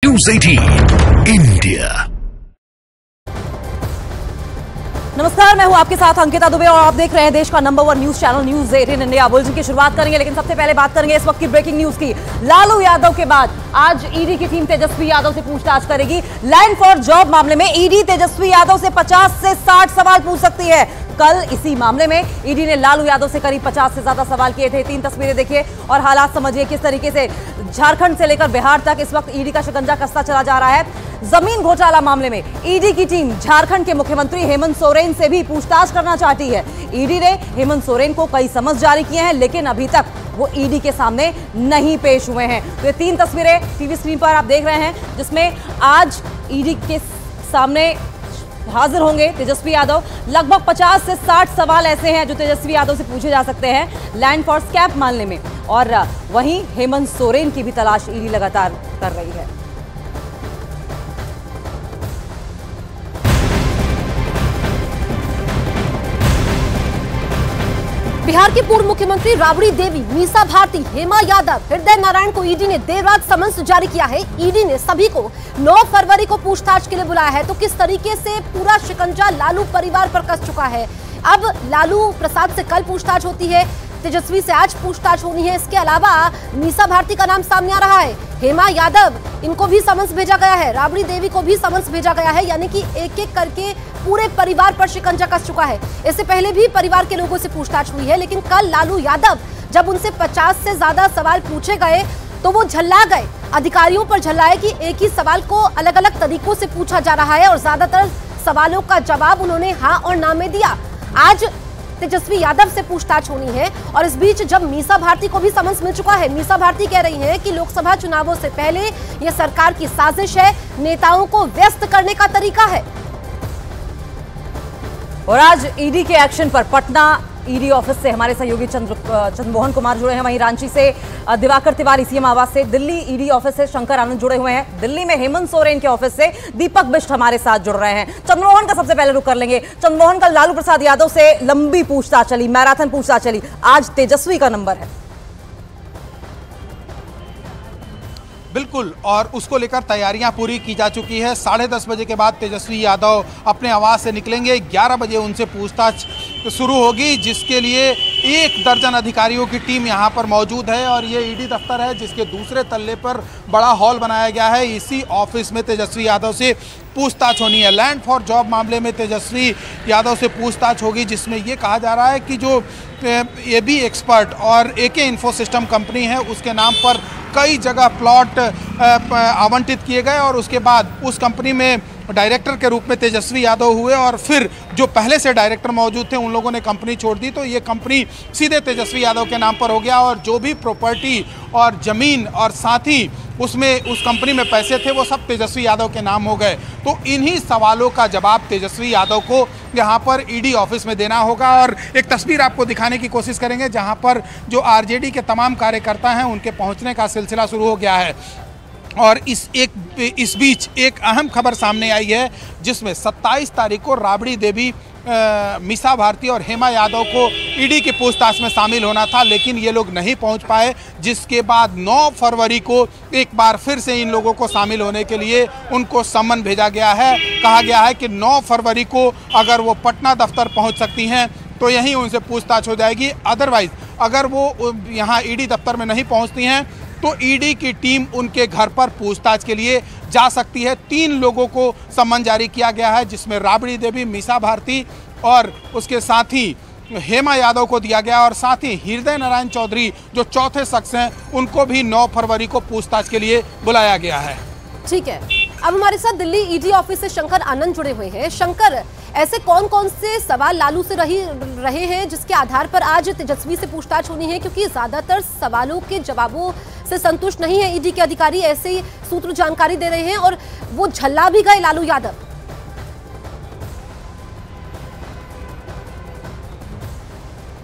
News 18 India. नमस्कार, मैं हूं आपके साथ अंकिता दुबे और आप देख रहे हैं देश का number 1 news channel news 18 India. Bulletin की शुरुआत करेंगे, लेकिन सबसे पहले बात करेंगे इस वक्त की ब्रेकिंग न्यूज की। लालू यादव के बाद आज ईडी की टीम तेजस्वी यादव से पूछताछ करेगी। लैंड फॉर जॉब मामले में ईडी तेजस्वी यादव से 50 से 60 सवाल पूछ सकती है। कल इसी मामले में ईडी ने लालू यादव से करीब 50 से ज्यादा सवाल किए थे। 3 तस्वीरें देखिए और हालात समझिए किस तरीके से झारखंड से लेकर बिहार तक इस वक्त ईडी का शिकंजा कसता चला जा रहा है। जमीन घोटाला मामले में ईडी की टीम झारखंड के मुख्यमंत्री हेमंत सोरेन से भी पूछताछ करना चाहती है। ईडी ने हेमंत सोरेन को कई समन्स जारी किए हैं, लेकिन अभी तक वो ईडी के सामने नहीं पेश हुए हैं। तो ये 3 तस्वीरें टीवी स्क्रीन पर आप देख रहे हैं, जिसमें आज ईडी के सामने हाजिर होंगे तेजस्वी यादव। लगभग 50 से 60 सवाल ऐसे हैं जो तेजस्वी यादव से पूछे जा सकते हैं लैंड फॉर स्कैप मामले में, और वहीं हेमंत सोरेन की भी तलाश ईडी लगातार कर रही है। बिहार की पूर्व मुख्यमंत्री राबड़ी देवी, मीसा भारती, हेमा यादव, हृदय नारायण को ईडी ने देर रात समन्स जारी किया है। ईडी ने सभी को 9 फरवरी को पूछताछ के लिए बुलाया है। तो किस तरीके से पूरा शिकंजा लालू परिवार पर कस चुका है। अब लालू प्रसाद से कल पूछताछ होती है, तेजस्वी से आज पूछताछ होनी है। इसके अलावा मीसा भारती का नाम सामने आ रहा है, हेमा यादव, इनको भी समन्स भेजा गया है, राबड़ी देवी को भी समन्स भेजा गया है। यानी कि एक एक करके पूरे परिवार पर शिकंजा कस चुका है। इससे पहले भी परिवार के लोगों से पूछताछ हुई है, लेकिन कल लालू यादव जब उनसे 50 से ज्यादा सवाल पूछे गए तो वो झल्ला गए। अधिकारियों पर झल्लाए कि एक ही सवाल को अलग अलग तरीकों से पूछा जा रहा है और ज्यादातर सवालों का जवाब उन्होंने हाँ और ना में दिया। आज तेजस्वी यादव से पूछताछ होनी है और इस बीच जब मीसा भारती को भी समन्स मिल चुका है। मीसा भारती कह रही हैं कि लोकसभा चुनावों से पहले यह सरकार की साजिश है, नेताओं को व्यस्त करने का तरीका है। और आज ईडी के एक्शन पर पटना ईडी ऑफिस से हमारे सहयोगी चंद्रमोहन कुमार जुड़े हैं, वहीं रांची से दिवाकर तिवारी सीएम आवास से, दिल्ली ईडी ऑफिस से शंकर आनंद जुड़े हुए हैं, दिल्ली में हेमंत सोरेन के ऑफिस से दीपक बिष्ट हमारे साथ जुड़ रहे हैं। चंद्रमोहन का सबसे पहले रुख कर लेंगे। चंद्रमोहन, कल लालू प्रसाद यादव से लंबी पूछताछ चली, मैराथन पूछताछ चली, आज तेजस्वी का नंबर है। बिल्कुल, और उसको लेकर तैयारियां पूरी की जा चुकी है। 10:30 बजे के बाद तेजस्वी यादव अपने आवास से निकलेंगे। 11 बजे उनसे पूछताछ शुरू होगी, जिसके लिए 1 दर्जन अधिकारियों की टीम यहां पर मौजूद है। और ये ईडी दफ्तर है, जिसके दूसरे तल्ले पर बड़ा हॉल बनाया गया है। इसी ऑफिस में तेजस्वी यादव से पूछताछ होनी है। लैंड फॉर जॉब मामले में तेजस्वी यादव से पूछताछ होगी, जिसमें ये कहा जा रहा है कि जो एबी एक्सपर्ट और एके इन्फो सिस्टम कंपनी है, उसके नाम पर कई जगह प्लॉट आवंटित किए गए और उसके बाद उस कंपनी में डायरेक्टर के रूप में तेजस्वी यादव हुए और फिर जो पहले से डायरेक्टर मौजूद थे उन लोगों ने कंपनी छोड़ दी, तो ये कंपनी सीधे तेजस्वी यादव के नाम पर हो गया। और जो भी प्रॉपर्टी और ज़मीन और साथ ही उसमें उस कंपनी में पैसे थे वो सब तेजस्वी यादव के नाम हो गए। तो इन्हीं सवालों का जवाब तेजस्वी यादव को यहाँ पर ईडी ऑफिस में देना होगा। और एक तस्वीर आपको दिखाने की कोशिश करेंगे, जहाँ पर जो आरजेडी के तमाम कार्यकर्ता हैं उनके पहुँचने का सिलसिला शुरू हो गया है। और इस बीच एक अहम खबर सामने आई है, जिसमें 27 तारीख को राबड़ी देवी, मीसा भारती और हेमा यादव को ईडी की पूछताछ में शामिल होना था, लेकिन ये लोग नहीं पहुंच पाए। जिसके बाद 9 फरवरी को एक बार फिर से इन लोगों को शामिल होने के लिए उनको सम्मन भेजा गया है। कहा गया है कि 9 फरवरी को अगर वो पटना दफ्तर पहुंच सकती हैं तो यहीं उनसे पूछताछ हो जाएगी। अदरवाइज अगर वो यहाँ ईडी दफ्तर में नहीं पहुँचती हैं तो ईडी की टीम उनके घर पर पूछताछ के लिए जा सकती है। 3 लोगों को सम्मन जारी किया गया है, जिसमें राबड़ी देवी, मीसा भारती और उसके साथ ही हेमा यादव को दिया गया, और साथ ही हृदय नारायण चौधरी जो चौथे शख्स हैं उनको भी 9 फरवरी को पूछताछ के लिए बुलाया गया है। ठीक है, अब हमारे साथ दिल्ली ईडी ऑफिस से शंकर आनंद जुड़े हुए हैं। शंकर, ऐसे कौन कौन से सवाल लालू से रहे हैं जिसके आधार पर आज तेजस्वी से पूछताछ होनी है, क्योंकि ज्यादातर सवालों के जवाबों से संतुष्ट नहीं है ईडी के अधिकारी, ऐसे ही सूत्र जानकारी दे रहे हैं और वो झल्ला भी गए लालू यादव।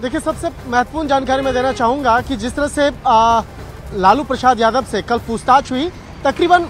देखिए, सबसे महत्वपूर्ण जानकारी मैं देना चाहूंगा कि जिस तरह से लालू प्रसाद यादव से कल पूछताछ हुई, तकरीबन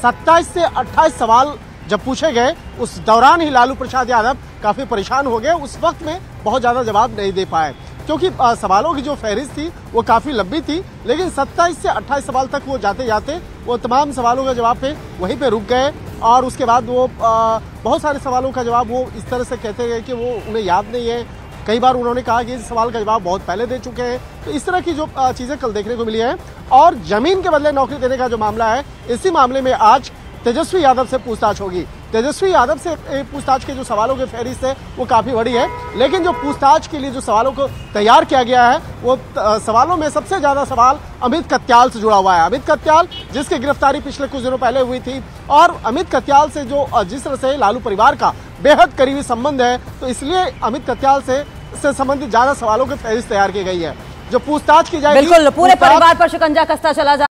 27 से 28 सवाल जब पूछे गए, उस दौरान ही लालू प्रसाद यादव काफी परेशान हो गए। उस वक्त में बहुत ज्यादा जवाब नहीं दे पाए। क्योंकि सवालों की जो फहरिस्त थी वो काफ़ी लंबी थी, लेकिन 27 से 28 सवाल तक वो जाते जाते वो तमाम सवालों का जवाब पे वहीं पे रुक गए और उसके बाद वो बहुत सारे सवालों का जवाब वो इस तरह से कहते गए कि वो उन्हें याद नहीं है। कई बार उन्होंने कहा कि इस सवाल का जवाब बहुत पहले दे चुके हैं। तो इस तरह की जो चीज़ें कल देखने को मिली है और जमीन के बदले नौकरी देने का जो मामला है, इसी मामले में आज तेजस्वी यादव से पूछताछ होगी। तेजस्वी यादव से पूछताछ के जो सवालों की फहरिस्त है वो काफ़ी बड़ी है, लेकिन जो पूछताछ के लिए जो सवालों को तैयार किया गया है वो सवालों में सबसे ज़्यादा सवाल अमित कत्याल से जुड़ा हुआ है। अमित कत्याल जिसकी गिरफ्तारी पिछले कुछ दिनों पहले हुई थी और अमित कत्याल से जो जिस तरह से लालू परिवार का बेहद करीबी संबंध है, तो इसलिए अमित कत्याल से संबंधित ज़्यादा सवालों की फहरिस्त तैयार की गई है। जो पूछताछ की जाएगी, बिल्कुल पूरे परिवार पर शिकंजा कसता चला जा